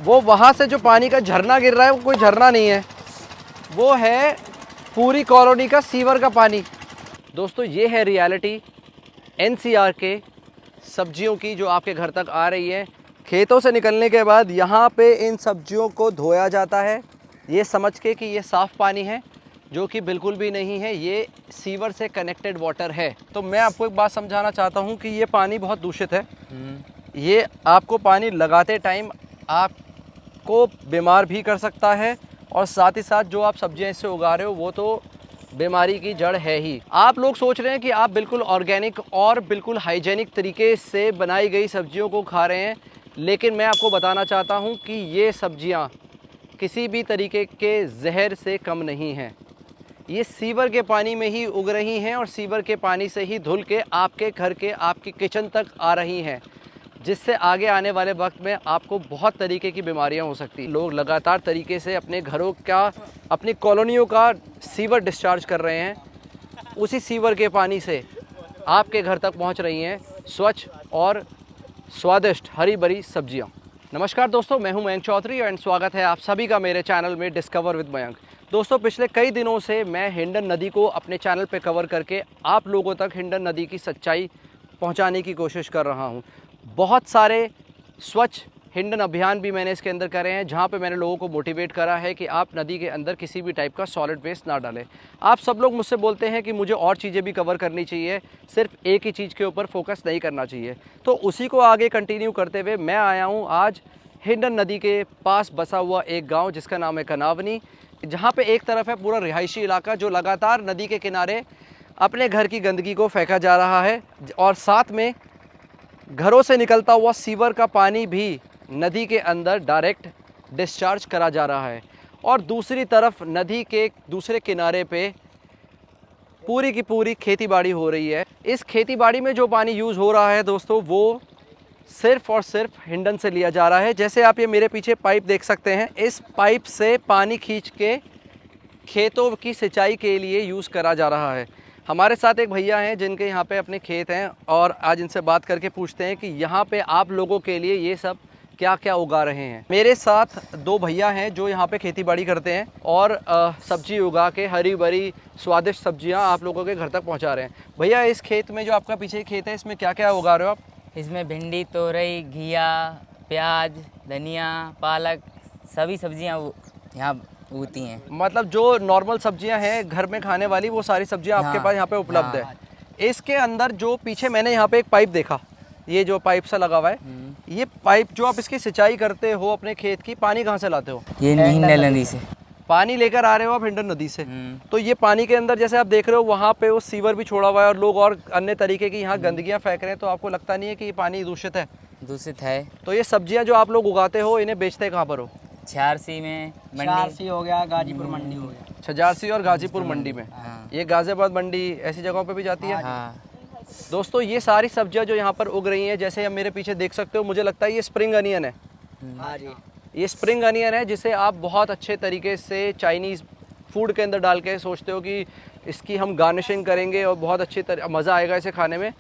वो वहाँ से जो पानी का झरना गिर रहा है वो कोई झरना नहीं है, वो है पूरी कॉलोनी का सीवर का पानी। दोस्तों ये है रियलिटी एनसीआर के सब्जियों की जो आपके घर तक आ रही है। खेतों से निकलने के बाद यहाँ पे इन सब्जियों को धोया जाता है, ये समझ के कि ये साफ़ पानी है, जो कि बिल्कुल भी नहीं है, ये सीवर से कनेक्टेड वाटर है। तो मैं आपको एक बात समझाना चाहता हूँ कि ये पानी बहुत दूषित है। ये आपको पानी लगाते टाइम आपको बीमार भी कर सकता है, और साथ ही साथ जो आप सब्जियां इससे उगा रहे हो वो तो बीमारी की जड़ है ही। आप लोग सोच रहे हैं कि आप बिल्कुल ऑर्गेनिक और बिल्कुल हाइजेनिक तरीके से बनाई गई सब्जियों को खा रहे हैं, लेकिन मैं आपको बताना चाहता हूं कि ये सब्जियां किसी भी तरीके के जहर से कम नहीं हैं। ये सीवर के पानी में ही उग रही हैं और सीवर के पानी से ही धुल के आपके घर के आपके किचन तक आ रही हैं, जिससे आगे आने वाले वक्त में आपको बहुत तरीके की बीमारियां हो सकती हैं। लोग लगातार तरीके से अपने घरों का, अपनी कॉलोनियों का सीवर डिस्चार्ज कर रहे हैं। उसी सीवर के पानी से आपके घर तक पहुंच रही हैं स्वच्छ और स्वादिष्ट हरी भरी सब्जियां। नमस्कार दोस्तों, मैं हूं मयंक चौधरी एंड स्वागत है आप सभी का मेरे चैनल में डिस्कवर विद मयंक। दोस्तों पिछले कई दिनों से मैं हिंडन नदी को अपने चैनल पे कवर करके आप लोगों तक हिंडन नदी की सच्चाई पहुंचाने की कोशिश कर रहा हूं। बहुत सारे स्वच्छ हिंडन अभियान भी मैंने इसके अंदर करे हैं, जहां पे मैंने लोगों को मोटिवेट करा है कि आप नदी के अंदर किसी भी टाइप का सॉलिड वेस्ट ना डालें। आप सब लोग मुझसे बोलते हैं कि मुझे और चीज़ें भी कवर करनी चाहिए, सिर्फ एक ही चीज़ के ऊपर फोकस नहीं करना चाहिए। तो उसी को आगे कंटिन्यू करते हुए मैं आया हूँ आज हिंडन नदी के पास बसा हुआ एक गाँव जिसका नाम है कनावनी, जहाँ पर एक तरफ है पूरा रिहायशी इलाका जो लगातार नदी के किनारे अपने घर की गंदगी को फेंका जा रहा है, और साथ में घरों से निकलता हुआ सीवर का पानी भी नदी के अंदर डायरेक्ट डिस्चार्ज करा जा रहा है। और दूसरी तरफ नदी के दूसरे किनारे पे पूरी की पूरी खेतीबाड़ी हो रही है। इस खेतीबाड़ी में जो पानी यूज़ हो रहा है दोस्तों, वो सिर्फ और सिर्फ हिंडन से लिया जा रहा है। जैसे आप ये मेरे पीछे पाइप देख सकते हैं, इस पाइप से पानी खींच के खेतों की सिंचाई के लिए यूज़ करा जा रहा है। हमारे साथ एक भैया हैं जिनके यहाँ पे अपने खेत हैं, और आज इनसे बात करके पूछते हैं कि यहाँ पे आप लोगों के लिए ये सब क्या क्या उगा रहे हैं। मेरे साथ दो भैया हैं जो यहाँ पे खेती बाड़ी करते हैं और सब्जी उगा के हरी भरी स्वादिष्ट सब्जियाँ आप लोगों के घर तक पहुँचा रहे हैं। भैया इस खेत में जो आपका पीछे खेत है, इसमें क्या क्या उगा रहे हो आप? इसमें भिंडी, तोरई, घिया, प्याज, धनिया, पालक, सभी सब्जियां यहाँ उगती हैं। मतलब जो नॉर्मल सब्जियां हैं घर में खाने वाली, वो सारी सब्जियां आपके पास यहाँ पे उपलब्ध है। इसके अंदर जो पीछे मैंने यहाँ पे एक पाइप देखा, ये जो पाइप सा लगा हुआ है, ये पाइप जो आप इसकी सिंचाई करते हो अपने खेत की, पानी कहाँ से लाते हो? ये हिंडन नदी से पानी लेकर आ रहे हो आप हिंडन नदी से। तो ये पानी के अंदर जैसे आप देख रहे हो वहाँ पे वो सीवर भी छोड़ा हुआ है और लोग और अन्य तरीके की यहाँ गंदगियाँ फेंक रहे हैं, तो आपको लगता नहीं है कि ये पानी दूषित है? दूषित है। तो ये सब्जियाँ जो आप लोग उगाते हो, इन्हें बेचते कहाँ पर हो? झारसी में मंडी हो गया, गाजीपुर मंडी हो गया। छजारसी और गाजीपुर मंडी में। ये गाजियाबाद मंडी ऐसी जगहों पे भी जाती है। दोस्तों ये सारी सब्जियां जो यहाँ पर उग रही हैं, जैसे आप मेरे पीछे देख सकते हो, मुझे लगता है ये स्प्रिंग अनियन है। हाँ जी, ये स्प्रिंग अनियन है जिसे आप बहुत अच्छे तरीके से चाइनीज़ फूड के अंदर डाल के सोचते हो कि इसकी हम गार्निशिंग करेंगे और बहुत अच्छी मज़ा आएगा इसे खाने में।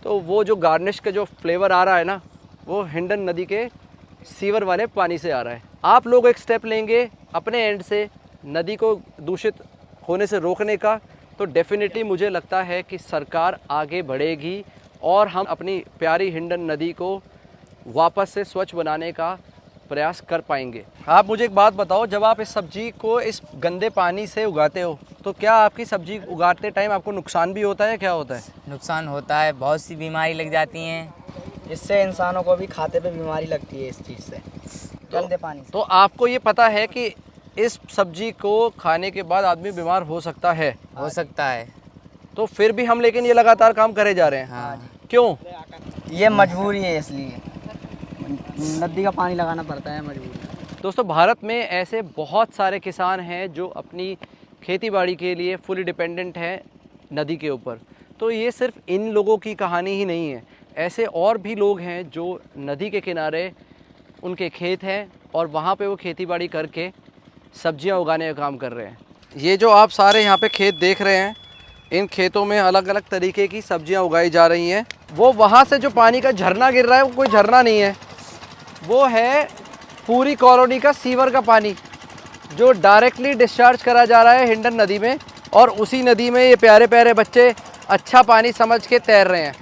तो वो जो गार्निश का जो फ्लेवर आ रहा है ना, वो हिंडन नदी के सीवर वाले पानी से आ रहा है। आप लोग एक स्टेप लेंगे अपने एंड से नदी को दूषित होने से रोकने का, तो डेफिनेटली मुझे लगता है कि सरकार आगे बढ़ेगी और हम अपनी प्यारी हिंडन नदी को वापस से स्वच्छ बनाने का प्रयास कर पाएंगे। आप मुझे एक बात बताओ, जब आप इस सब्जी को इस गंदे पानी से उगाते हो, तो क्या आपकी सब्जी उगाते टाइम आपको नुकसान भी होता है? क्या होता है? नुकसान होता है, बहुत सी बीमारी लग जाती हैं। इससे इंसानों को भी खाते पे बीमारी लगती है इस चीज़ से, गंदे पानी से। तो आपको ये पता है कि इस सब्जी को खाने के बाद आदमी बीमार हो सकता है? हो सकता है। तो फिर भी हम लेकिन ये लगातार काम करे जा रहे हैं। हाँ। क्यों? ये मजबूरी है, इसलिए नदी का पानी लगाना पड़ता है, मजबूरी। दोस्तों भारत में ऐसे बहुत सारे किसान हैं जो अपनी खेतीबाड़ी के लिए फुली डिपेंडेंट हैं नदी के ऊपर। तो ये सिर्फ इन लोगों की कहानी ही नहीं है, ऐसे और भी लोग हैं जो नदी के किनारे उनके खेत हैं और वहाँ पे वो खेतीबाड़ी करके सब्जियां उगाने का काम कर रहे हैं। ये जो आप सारे यहाँ पे खेत देख रहे हैं, इन खेतों में अलग अलग तरीके की सब्जियां उगाई जा रही हैं। वो वहाँ से जो पानी का झरना गिर रहा है वो कोई झरना नहीं है, वो है पूरी कॉलोनी का सीवर का पानी जो डायरेक्टली डिस्चार्ज करा जा रहा है हिंडन नदी में, और उसी नदी में ये प्यारे प्यारे बच्चे अच्छा पानी समझ के तैर रहे हैं।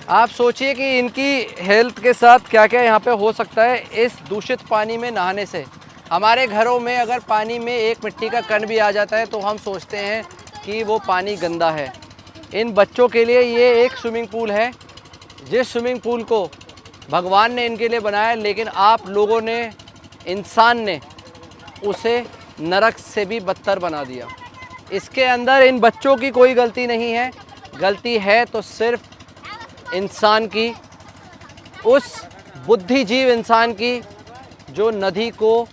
आप सोचिए कि इनकी हेल्थ के साथ क्या क्या यहाँ पे हो सकता है इस दूषित पानी में नहाने से। हमारे घरों में अगर पानी में एक मिट्टी का कण भी आ जाता है तो हम सोचते हैं कि वो पानी गंदा है। इन बच्चों के लिए ये एक स्विमिंग पूल है, जिस स्विमिंग पूल को भगवान ने इनके लिए बनाया, लेकिन आप लोगों ने, इंसान ने उसे नरक से भी बदतर बना दिया। इसके अंदर इन बच्चों की कोई गलती नहीं है, गलती है तो सिर्फ इंसान की, उस बुद्धिजीव इंसान की जो नदी को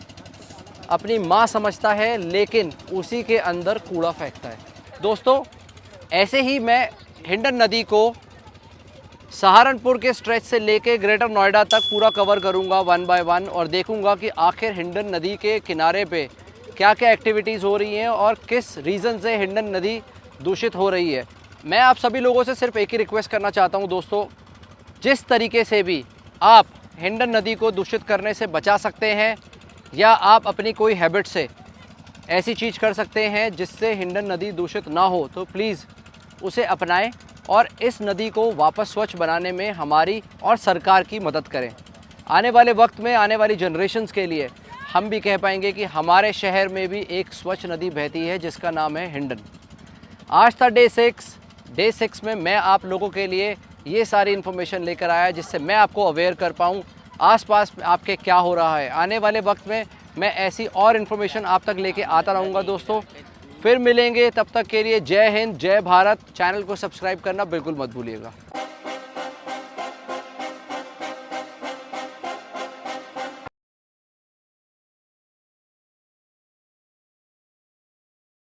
अपनी माँ समझता है लेकिन उसी के अंदर कूड़ा फेंकता है। दोस्तों, ऐसे ही मैं हिंडन नदी को सहारनपुर के स्ट्रेच से लेके ग्रेटर नोएडा तक पूरा कवर करूंगा 1 बाय 1 और देखूंगा कि आखिर हिंडन नदी के किनारे पे क्या क्या एक्टिविटीज़ हो रही हैं और किस रीज़न से हिंडन नदी दूषित हो रही है। मैं आप सभी लोगों से सिर्फ एक ही रिक्वेस्ट करना चाहता हूं दोस्तों, जिस तरीके से भी आप हिंडन नदी को दूषित करने से बचा सकते हैं या आप अपनी कोई हैबिट से ऐसी चीज़ कर सकते हैं जिससे हिंडन नदी दूषित ना हो, तो प्लीज़ उसे अपनाएं और इस नदी को वापस स्वच्छ बनाने में हमारी और सरकार की मदद करें। आने वाले वक्त में, आने वाली जनरेशन्स के लिए हम भी कह पाएंगे कि हमारे शहर में भी एक स्वच्छ नदी बहती है जिसका नाम है हिंडन। आज था डे 6 में मैं आप लोगों के लिए ये सारी इन्फॉर्मेशन लेकर आया जिससे मैं आपको अवेयर कर पाऊँ आसपास आपके क्या हो रहा है। आने वाले वक्त में मैं ऐसी और इन्फॉर्मेशन आप तक लेके आता रहूँगा दोस्तों। फिर मिलेंगे, तब तक के लिए जय हिंद, जय भारत। चैनल को सब्सक्राइब करना बिल्कुल मत भूलिएगा।